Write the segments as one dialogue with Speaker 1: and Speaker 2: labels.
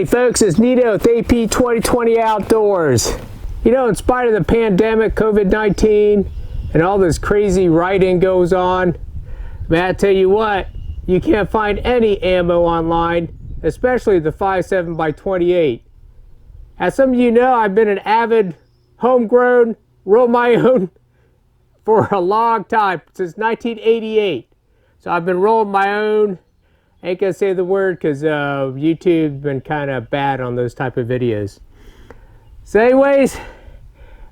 Speaker 1: folks, it's Nito with AP2020 Outdoors. You know, in spite of the pandemic, COVID-19, and all this crazy writing goes on, man, I tell you what, you can't find any ammo online, especially the 5.7x28. As some of you know, I've been an avid homegrown, roll my own for a long time, since 1988. So I've been rolling my own. Ain't gonna say the word because YouTube's been kind of bad on those type of videos. So anyways,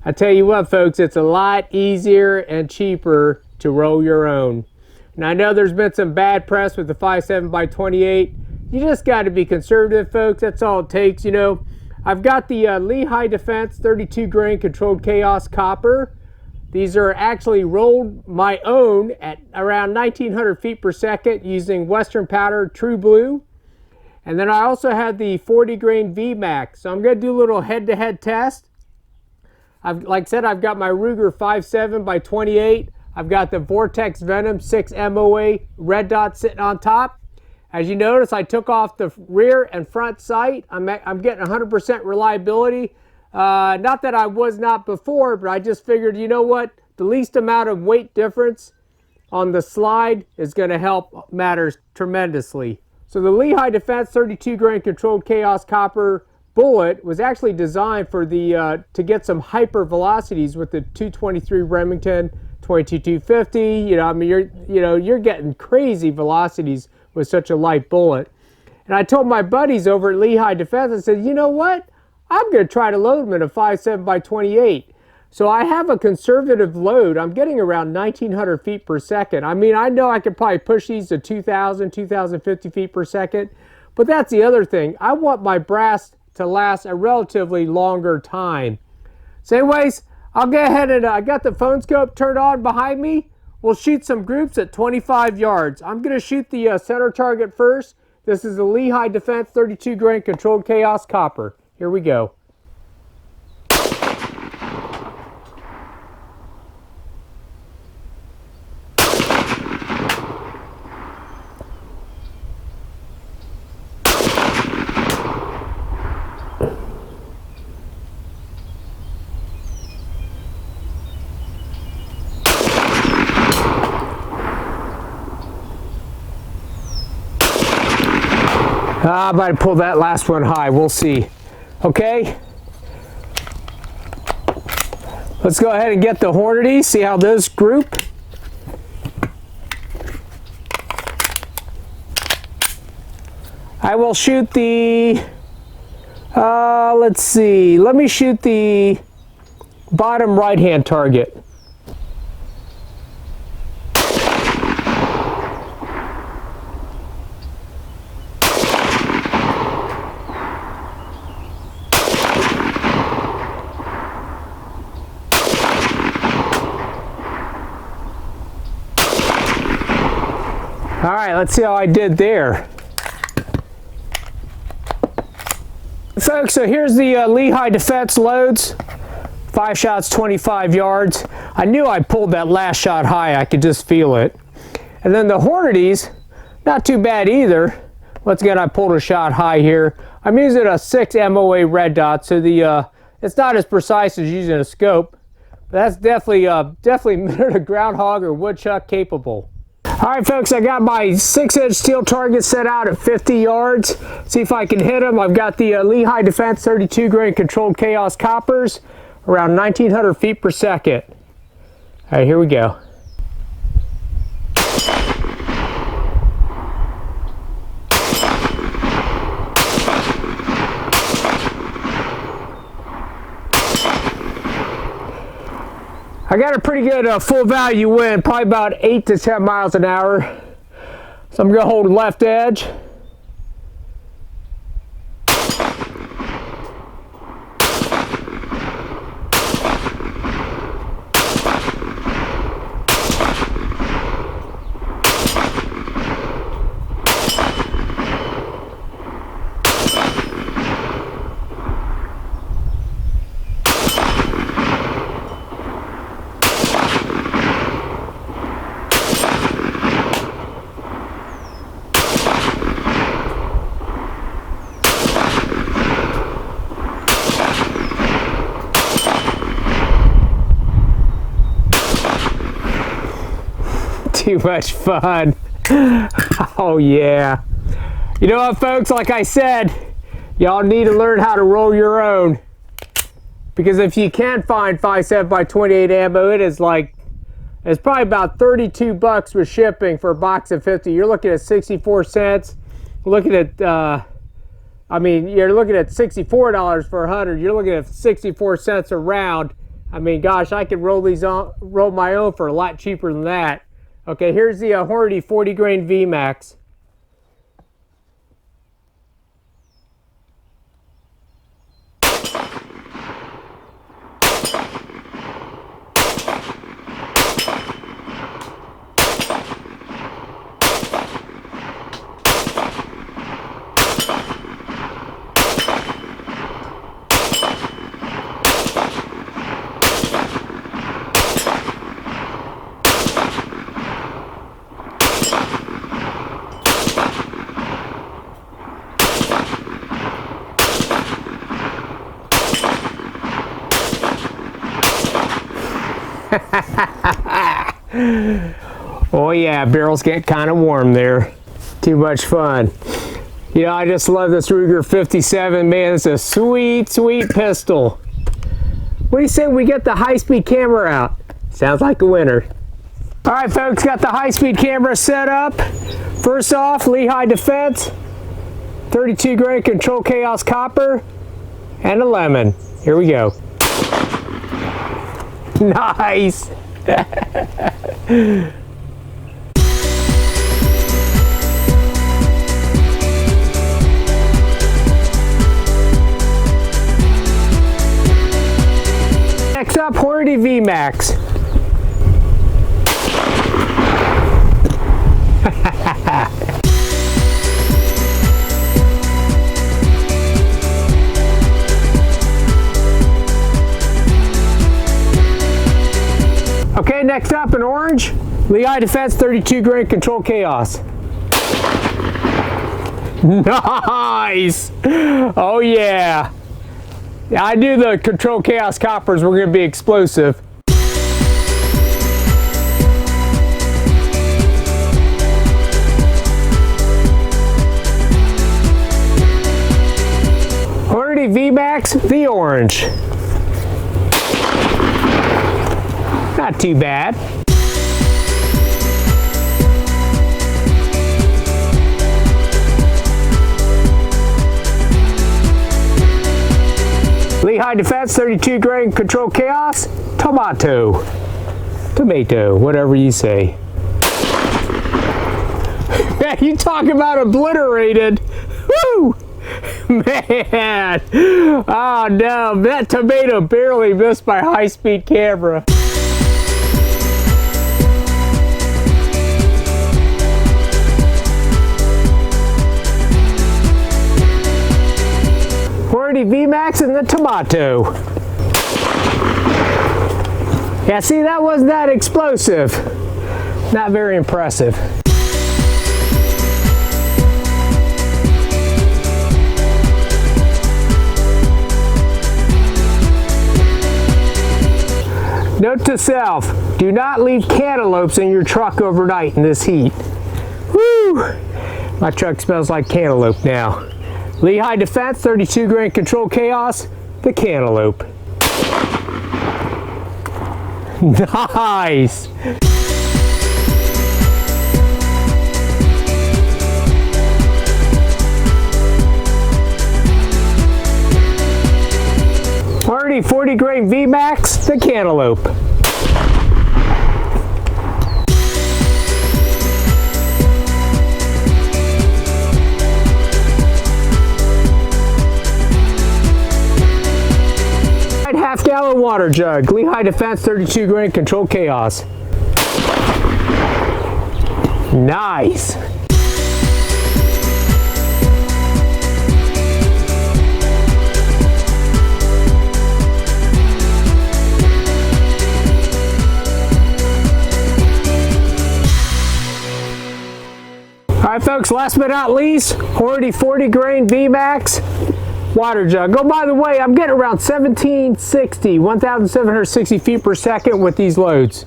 Speaker 1: I tell you what folks, it's a lot easier and cheaper to roll your own. And I know there's been some bad press with the 5.7x28. You just got to be conservative folks, that's all it takes. You know, I've got the Lehigh Defense 32 grain controlled chaos copper. These are actually rolled my own at around 1900 feet per second using Western Powder True Blue. And then I also have the 40 grain VMAX. So I'm going to do a little head-to-head test. Like I said, I've got my Ruger 5.7x28. I've got the Vortex Venom 6 MOA red dot sitting on top. As you notice, I took off the rear and front sight. I'm getting 100% reliability. Not that I was not before, but I just figured, you know what? The least amount of weight difference on the slide is going to help matters tremendously. So the Lehigh Defense 32 grain controlled chaos copper bullet was actually designed for the to get some hyper velocities with the 223 Remington 22-250. You know, I mean, you're getting crazy velocities with such a light bullet. And I told my buddies over at Lehigh Defense, I said, you know what? I'm going to try to load them in a 5.7x28. So I have a conservative load. I'm getting around 1900 feet per second. I mean, I know I could probably push these to 2050 feet per second. But that's the other thing. I want my brass to last a relatively longer time. So anyways, I'll go ahead and I got the phone scope turned on behind me. We'll shoot some groups at 25 yards. I'm going to shoot the center target first. This is the Lehigh Defense 32 grain controlled chaos copper. Here we go. I might pull that last one high. We'll see. Okay. Let's go ahead and get the Hornady, see how those group. I will shoot the, let's see, let me shoot the bottom right-hand target. All right, let's see how I did there. Folks, so here's the Lehigh Defense loads. 5 shots, 25 yards. I knew I pulled that last shot high. I could just feel it. And then the Hornadies, not too bad either. Once again, I pulled a shot high here. I'm using a 6 MOA red dot, so the it's not as precise as using a scope. But that's definitely minute groundhog or woodchuck capable. All right, folks, I got my 6-inch steel target set out at 50 yards. See if I can hit them. I've got the Lehigh Defense 32 grain controlled chaos coppers around 1900 feet per second. All right, here we go. I got a pretty good full value wind, probably about 8 to 10 miles an hour. So I'm going to hold left edge. Too much fun. Oh yeah. You know what, folks, like I said, y'all need to learn how to roll your own. Because if you can find 5.7x28 ammo, it's probably about 32 bucks with shipping for a box of 50. You're looking at 64 cents. Looking at, you're looking at $64 for 100. You're looking at 64 cents a round. I mean, gosh, I could roll my own for a lot cheaper than that. Okay, here's the Hornady 40 grain VMAX. Oh yeah, barrels get kind of warm there. Too much fun. You know, I just love this Ruger 57, man. It's a sweet, sweet pistol. What do you say we get the high-speed camera out? Sounds like a winner. All right, folks, got the high-speed camera set up. First off, Lehigh Defense, 32 grain Control Chaos copper, and a lemon. Here we go. Nice. Next up, Hornady VMAX. Okay, next up in orange, Lehigh Defense 32 grain Control Chaos. Nice! Oh yeah! Yeah, I knew the Control Chaos coppers were going to be explosive. Hornady VMAX, the orange. Not too bad. Lehigh Defense 32 grain Control Chaos, tomato, whatever you say. Man, you talk about obliterated. Woo! Man, oh no, that tomato barely missed my high-speed camera. Hornady VMAX and the tomato. Yeah, see, that wasn't that explosive. Not very impressive. Note to self, do not leave cantaloupes in your truck overnight in this heat. Woo! My truck smells like cantaloupe now. Lehigh Defense 32 grain Control Chaos, the cantaloupe. Nice! Hornady 40 grain VMAX, the cantaloupe. Half-gallon water jug, Lehigh Defense 32 grain Control Chaos. Nice. Alright folks, last but not least, Hornady 40 grain VMAX water jug. Oh, by the way, I'm getting around 1760 feet per second with these loads.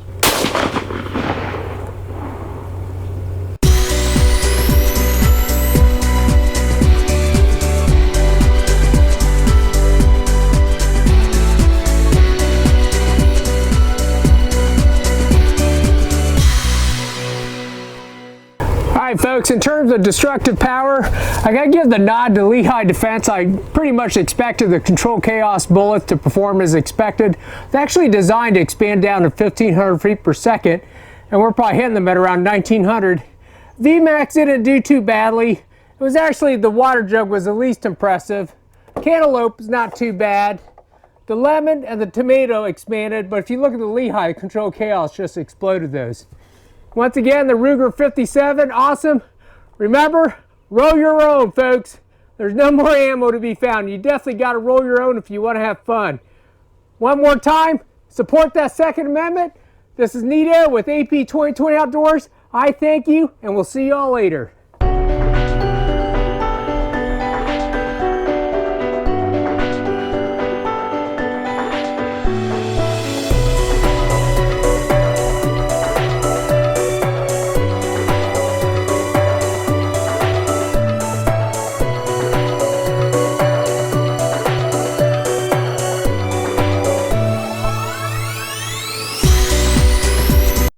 Speaker 1: right, folks, in terms of destructive power, I gotta give the nod to Lehigh Defense. I pretty much expected the Control Chaos bullet to perform as expected. It's actually designed to expand down to 1,500 feet per second, and we're probably hitting them at around 1,900. VMAX didn't do too badly. It was actually the water jug was the least impressive. Cantaloupe is not too bad. The lemon and the tomato expanded, but if you look at the Lehigh, Control Chaos just exploded those. Once again, the Ruger 57, awesome. Remember, roll your own, folks. There's no more ammo to be found. You definitely got to roll your own if you want to have fun. One more time, support that Second Amendment. This is Nito with AP 2020 Outdoors. I thank you, and we'll see y'all later.